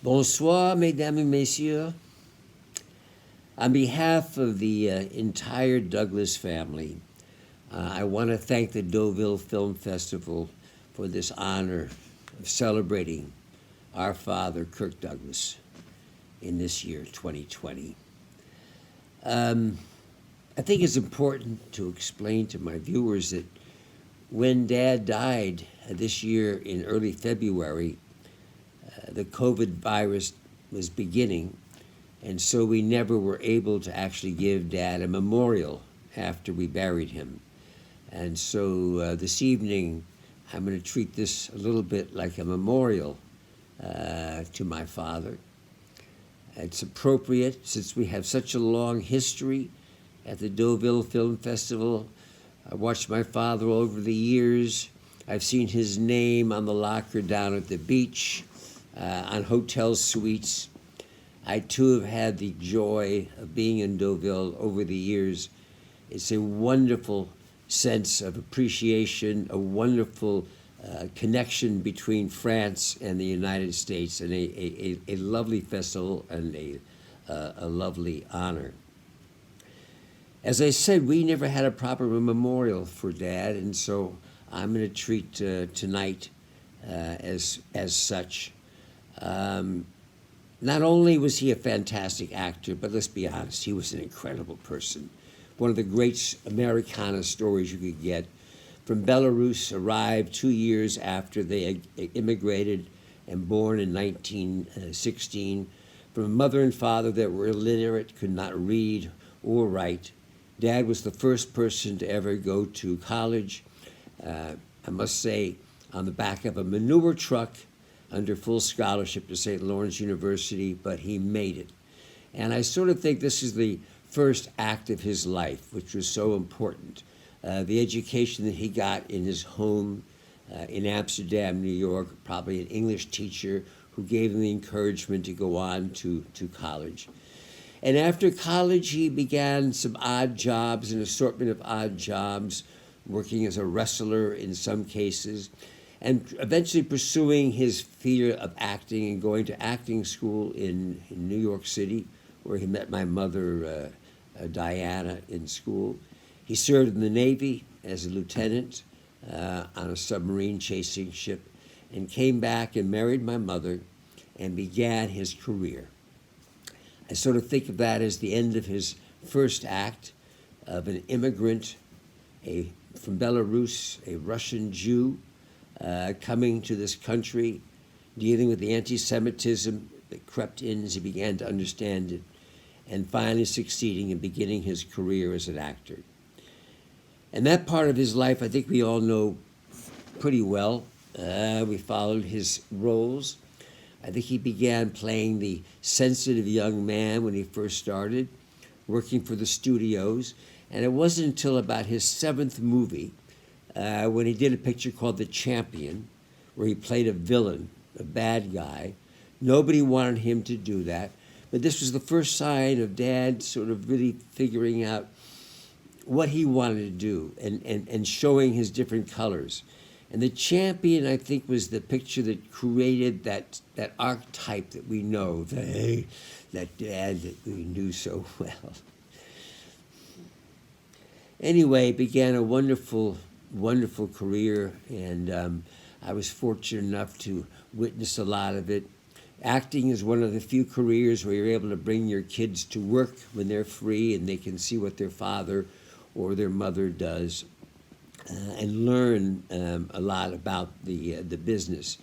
Bonsoir, mesdames et messieurs. On behalf of the entire Douglas family, I want to thank the Deauville Film Festival for this honor of celebrating our father, Kirk Douglas, in this year, 2020. I think it's important to explain to my viewers that when Dad died this year in early February, the COVID virus was beginning, and so we never were able to actually give Dad a memorial after we buried him. And so this evening, I'm going to treat this a little bit like a memorial to my father. It's appropriate since we have such a long history at the Deauville Film Festival. I watched my father over the years. I've seen his name on the locker down at the beach, on hotel suites. I too have had the joy of being in Deauville over the years. It's a wonderful sense of appreciation, a wonderful connection between France and the United States, and a lovely festival and a lovely honor. As I said, we never had a proper memorial for Dad, and so I'm going to treat tonight as such. Not only was he a fantastic actor, but let's be honest, he was an incredible person. One of the great Americana stories you could get. From Belarus, arrived 2 years after they immigrated and born in 1916. From a mother and father that were illiterate, could not read or write. Dad was the first person to ever go to college. I must say, on the back of a manure truck, under full scholarship to St. Lawrence University, but he made it. And I sort of think this is the first act of his life, which was so important. The education that he got in his home in Amsterdam, New York, probably an English teacher who gave him the encouragement to go on to college. And after college, he began some odd jobs, an assortment of odd jobs, working as a wrestler in some cases, and eventually pursuing his fear of acting and going to acting school in New York City, where he met my mother, Diana, in school. He served in the Navy as a lieutenant on a submarine chasing ship, and came back and married my mother and began his career. I sort of think of that as the end of his first act of an immigrant, from Belarus, a Russian Jew, coming to this country, dealing with the anti-Semitism that crept in as he began to understand it, and finally succeeding in beginning his career as an actor. And that part of his life, I think we all know pretty well. We followed his roles. I think he began playing the sensitive young man when he first started, working for the studios. And it wasn't until about his 7th movie, when he did a picture called The Champion, where he played a villain, a bad guy. Nobody wanted him to do that. But this was the first sign of Dad sort of really figuring out what he wanted to do and showing his different colors. And The Champion, I think, was the picture that created that archetype that we know, that Dad that we knew so well. Anyway, began a wonderful career, and I was fortunate enough to witness a lot of it. Acting is one of the few careers where you're able to bring your kids to work when they're free and they can see what their father or their mother does, and learn a lot about the business.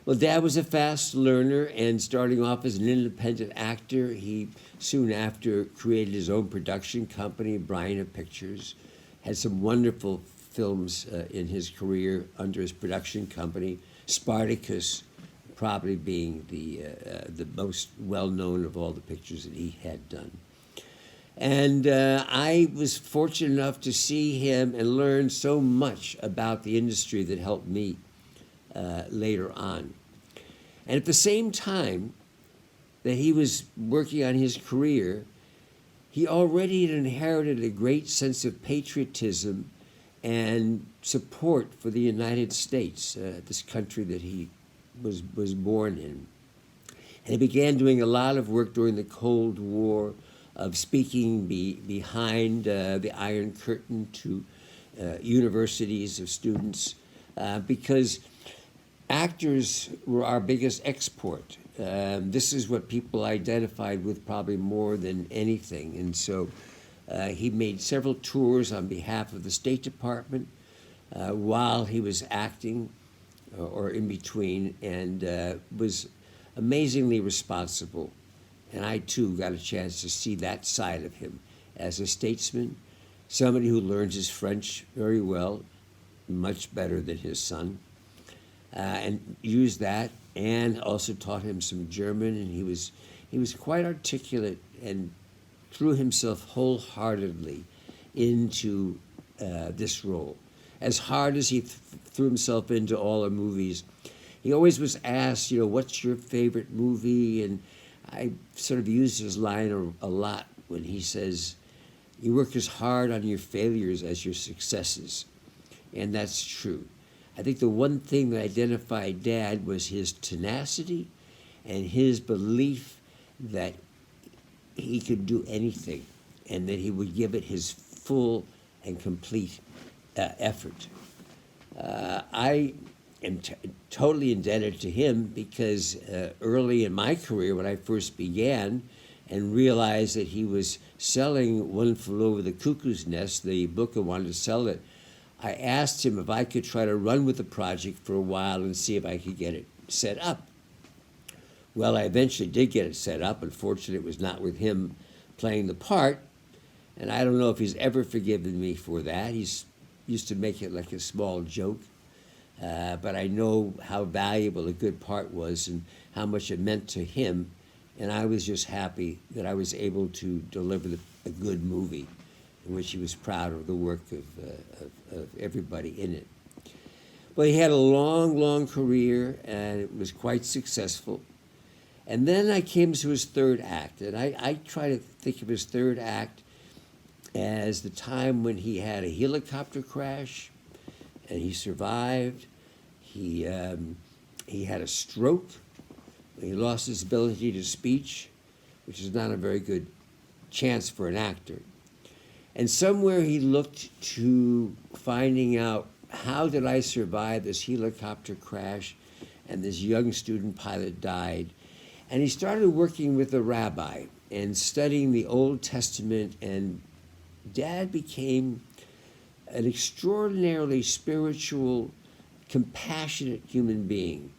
Well, Dad was a fast learner, and starting off as an independent actor, he soon after created his own production company, Bryant Pictures, had some wonderful films in his career under his production company, Spartacus probably being the most well-known of all the pictures that he had done. And I was fortunate enough to see him and learn so much about the industry that helped me later on. And at the same time that he was working on his career, he already had inherited a great sense of patriotism and support for the United States, this country that he was born in. And he began doing a lot of work during the Cold War of speaking behind the Iron Curtain to universities of students because actors were our biggest export. This is what people identified with probably more than anything. And so he made several tours on behalf of the State Department while he was acting or in between, and was amazingly responsible. And I, too, got a chance to see that side of him as a statesman, somebody who learns his French very well, much better than his son, and used that, and also taught him some German, and he was quite articulate and threw himself wholeheartedly into this role. As hard as he threw himself into all the movies, he always was asked, what's your favorite movie? And I sort of used his line a lot when he says, you work as hard on your failures as your successes. And that's true. I think the one thing that identified Dad was his tenacity and his belief that he could do anything and that he would give it his full and complete effort. I am totally indebted to him because early in my career, when I first began and realized that he was selling One Flew Over the Cuckoo's Nest, the book, and wanted to sell it, I asked him if I could try to run with the project for a while and see if I could get it set up. Well, I eventually did get it set up. Unfortunately, it was not with him playing the part, and I don't know if he's ever forgiven me for that. He's used to make it like a small joke, but I know how valuable a good part was and how much it meant to him, and I was just happy that I was able to deliver a good movie in which he was proud of the work of everybody in it. Well, he had a long, long career, and it was quite successful. And then I came to his third act, and I try to think of his third act as the time when he had a helicopter crash, and he survived. He had a stroke. He lost his ability to speech, which is not a very good chance for an actor. And somewhere he looked to finding out, how did I survive this helicopter crash and this young student pilot died? And he started working with a rabbi and studying the Old Testament, and Dad became an extraordinarily spiritual, compassionate human being.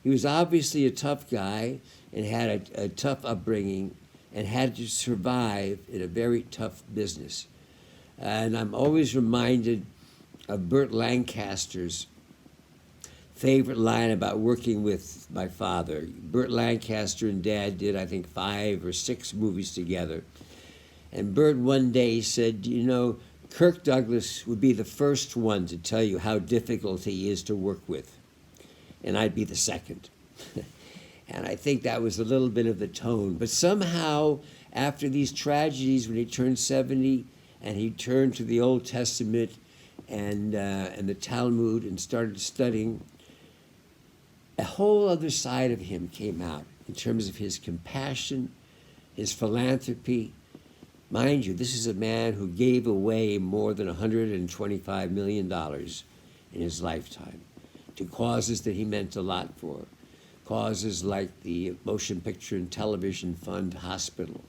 He was obviously a tough guy and had a tough upbringing and had to survive in a very tough business. And I'm always reminded of Burt Lancaster's favorite line about working with my father. Burt Lancaster and Dad did, I think, 5 or 6 movies together. And Burt one day said, Kirk Douglas would be the first one to tell you how difficult he is to work with, and I'd be the second. And I think that was a little bit of the tone. But somehow, after these tragedies, when he turned 70, and he turned to the Old Testament and the Talmud and started studying, a whole other side of him came out in terms of his compassion, his philanthropy. Mind you, this is a man who gave away more than $125 million in his lifetime to causes that he meant a lot for, causes like the Motion Picture and Television Fund Hospital.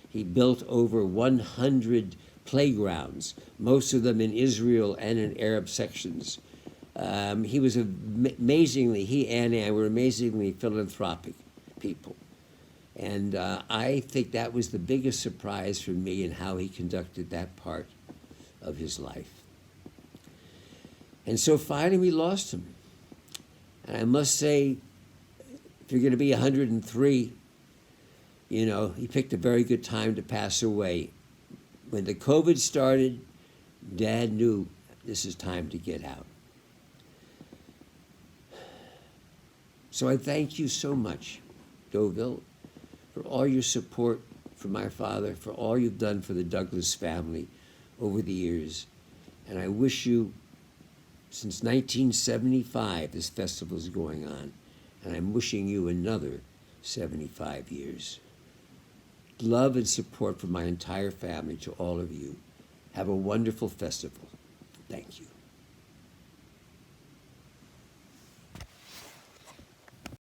He built over 100 playgrounds, most of them in Israel and in Arab sections. He was amazingly, he and I were amazingly philanthropic people. And I think that was the biggest surprise for me in how he conducted that part of his life. And so finally we lost him. And I must say, if you're going to be 103, he picked a very good time to pass away. When the COVID started, Dad knew this is time to get out. So I thank you so much, Deauville, for all your support for my father, for all you've done for the Douglas family over the years. And I wish you, since 1975, this festival is going on, and I'm wishing you another 75 years. Love and support from my entire family to all of you. Have a wonderful festival. Thank you.